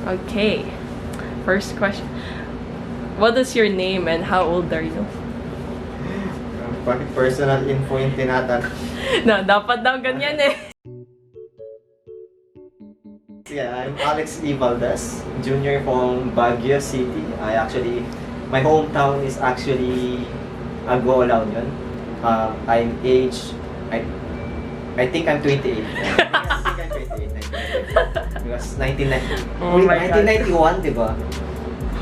Okay. First question. What is your name and how old are you? Bakit personal info yung tinatanong? No, dapat daw ganyan eh. Yeah, I'm Alex E. Valdez, junior from Baguio City. My hometown is actually Agoo, La Union. I'm aged, I think I'm 28. I think I'm 28. Because 1990. Oh my God. 1991, di ba?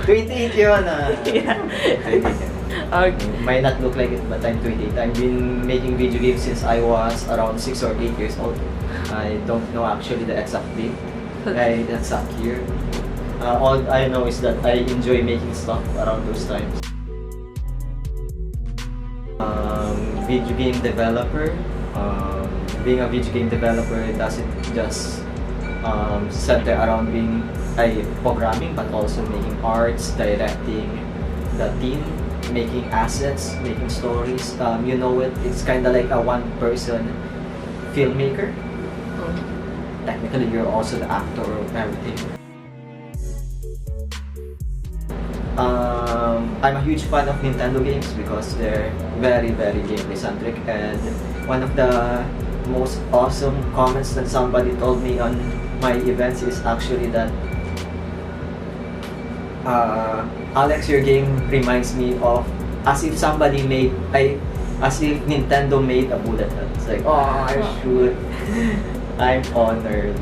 28 yun. Yeah. 28. Okay. Might not look like it, but I'm 28. I've been making video games since I was around 6 or 8 years old. I don't know actually the exact date, the exact year. All I know is that I enjoy making stuff around those times. Video game developer. Being a video game developer doesn't just center around being programming, but also making arts, directing the team, making assets, making stories. You know it. It's kind of like a one-person filmmaker. Technically, you're also the actor of everything. I'm a huge fan of Nintendo games because they're very, very gameplay centric, and one of the most awesome comments that somebody told me on my events is actually that Alex, your game reminds me of as if Nintendo made a bullet hell. It's like, oh, I should. I'm honored.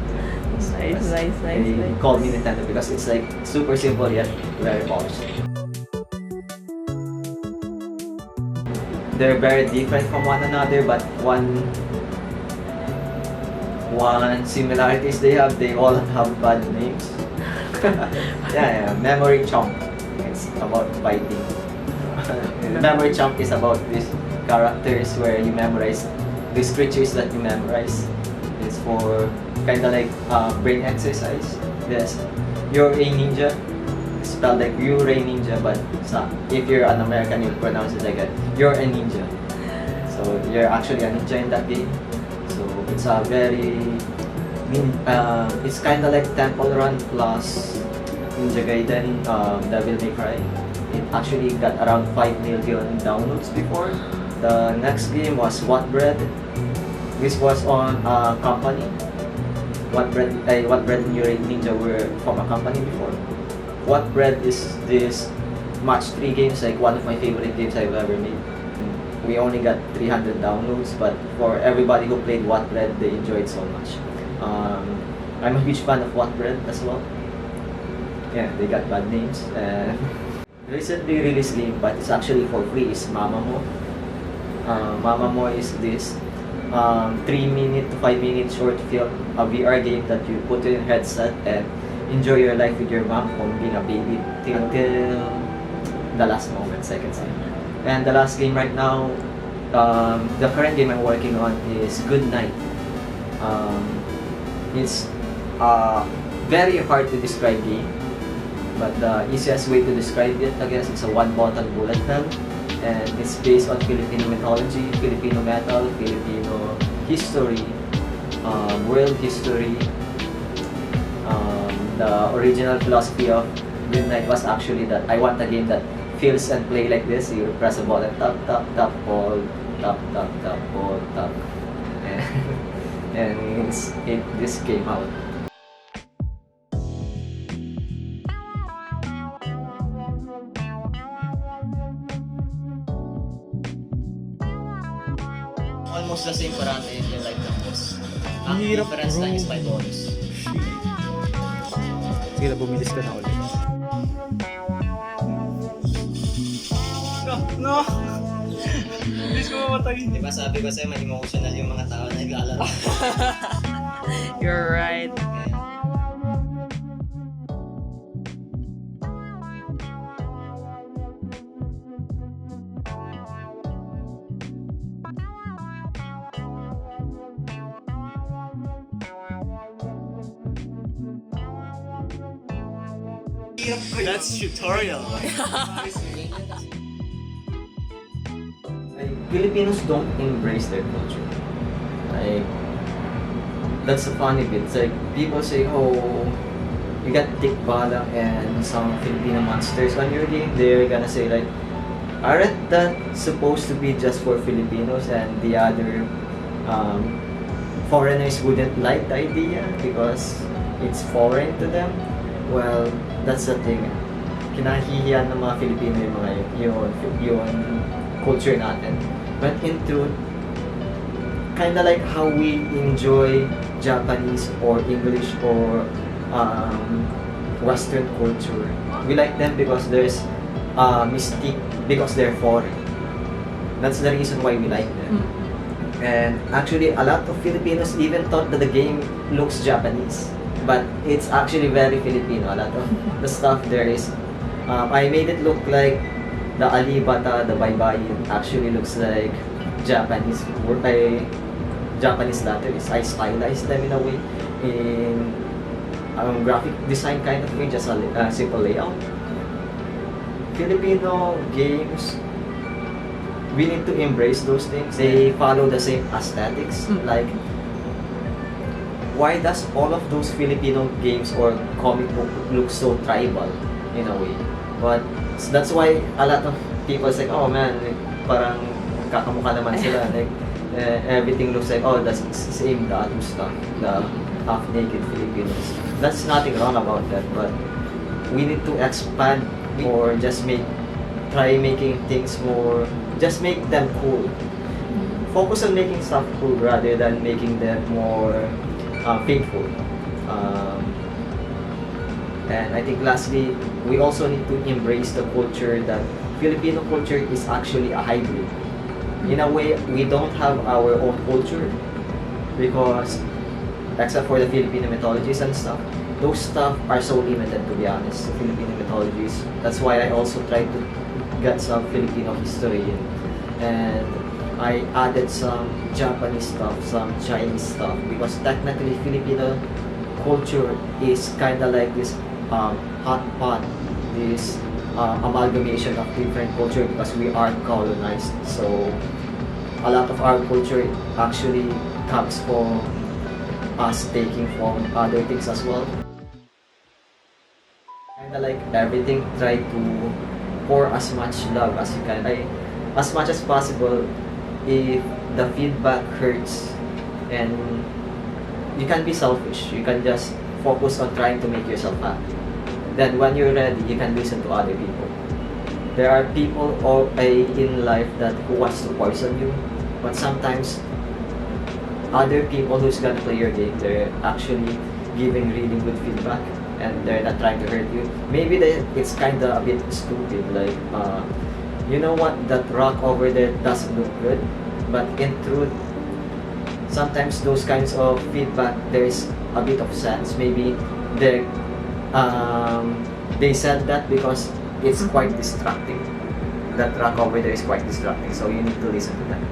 Nice. They called me Nintendo because it's like super simple yet very polished. They're very different from one another, but one similarities they all have bad names. Yeah, Memory Chomp. It's about fighting. Memory Chomp is about these characters where you memorize these creatures that you memorize. It's for kind of like brain exercise. Yes, you're a ninja. It's spelled like you're a ninja, but if you're an American, you'll pronounce it like you're a ninja. So you're actually a ninja in that game. So it's a it's kind of like Temple Run plus Ninja Gaiden, Devil May Cry. It actually got around 5 million downloads before. The next game was What Bread. This was on a company. What Bread and Your Ninja were from a company before. What Bread is this match 3 games, like one of my favorite games I've ever made. We only got 300 downloads, but for everybody who played What Bread, they enjoyed so much. I'm a huge fan of What Bread as well. Yeah, they got bad names. Recently released game, but it's actually for free, is Mamamo. Mamamo is this 3-minute to 5-minute short film, a VR game that you put in your headset and enjoy your life with your mom from being a baby till the last moments, I can say. And the last game right now, the current game I'm working on is Good Night. It's a very hard to describe game, but the easiest way to describe it, I guess, it's a one-button bullet hell, and it's based on Filipino mythology, Filipino metal, Filipino history, world history. The original philosophy of Midnight was actually that I want a game that feels and play like this. You press a button, tap, tap, tap, hold, tap, tap, tap, hold, tap, and this came out. Almost the same parante in your life ng boss. Ang difference lang is my bonus. Sige na, bumilis ka na ulit. No! Bilis ko mamatay. Diba sabi ko sa'yo, may emotional yung mga tao na naglalaro. You're right. That's tutorial. Filipinos don't embrace their culture. Like, that's the funny bit. It's like people say, oh, you got Dick Balang and some Filipino monsters on your game, they're gonna say like, aren't that supposed to be just for Filipinos and the other foreigners wouldn't like the idea because it's foreign to them? Well, that's the thing. Kinahihiyan ng mga Filipino yung mga yun culture natin. But in truth, kinda like how we enjoy Japanese or English or Western culture. We like them because there's mystique, because they're foreign. That's the reason why we like them. And actually, a lot of Filipinos even thought that the game looks Japanese, but it's actually very Filipino. A lot of the stuff there is, I made it look like the alibata, the baybayin actually looks like Japanese Japanese letters. I stylized them in a way, in graphic design kind of way, just a simple layout. Filipino games, we need to embrace those things. They follow the same aesthetics. Like, why does all of those Filipino games or comic book look so tribal in a way? But that's why a lot of people say, oh man, like, parang kakamukha naman sila. Like, everything looks like, oh, that's same tattoo stuff, the half-naked Filipinos. That's nothing wrong about that, but we need to expand or just try making things more, just make them cool. Focus on making stuff cool rather than making them more faithful. And I think lastly, we also need to embrace the culture that Filipino culture is actually a hybrid. In a way, we don't have our own culture because, except for the Filipino mythologies and stuff, those stuff are so limited, to be honest, the Filipino mythologies. That's why I also tried to get some Filipino history in. And I added some Japanese stuff, some Chinese stuff, because technically Filipino culture is kind of like this hot pot, this amalgamation of different culture because we are colonized. So a lot of our culture actually comes from us taking from other things as well. Kinda like everything, try to pour as much love as you can. As much as possible, if the feedback hurts and you can be selfish, you can just focus on trying to make yourself happy. Then when you're ready, you can listen to other people. There are people in life who wants to poison you, but sometimes other people who's gonna play your game, they're actually giving really good feedback and they're not trying to hurt you. Maybe it's kinda a bit stupid, like you know what, that rock over there doesn't look good, but in truth, sometimes those kinds of feedback, there's a bit of sense. Maybe they said that because it's quite distracting. That rock over there is quite distracting, so you need to listen to them.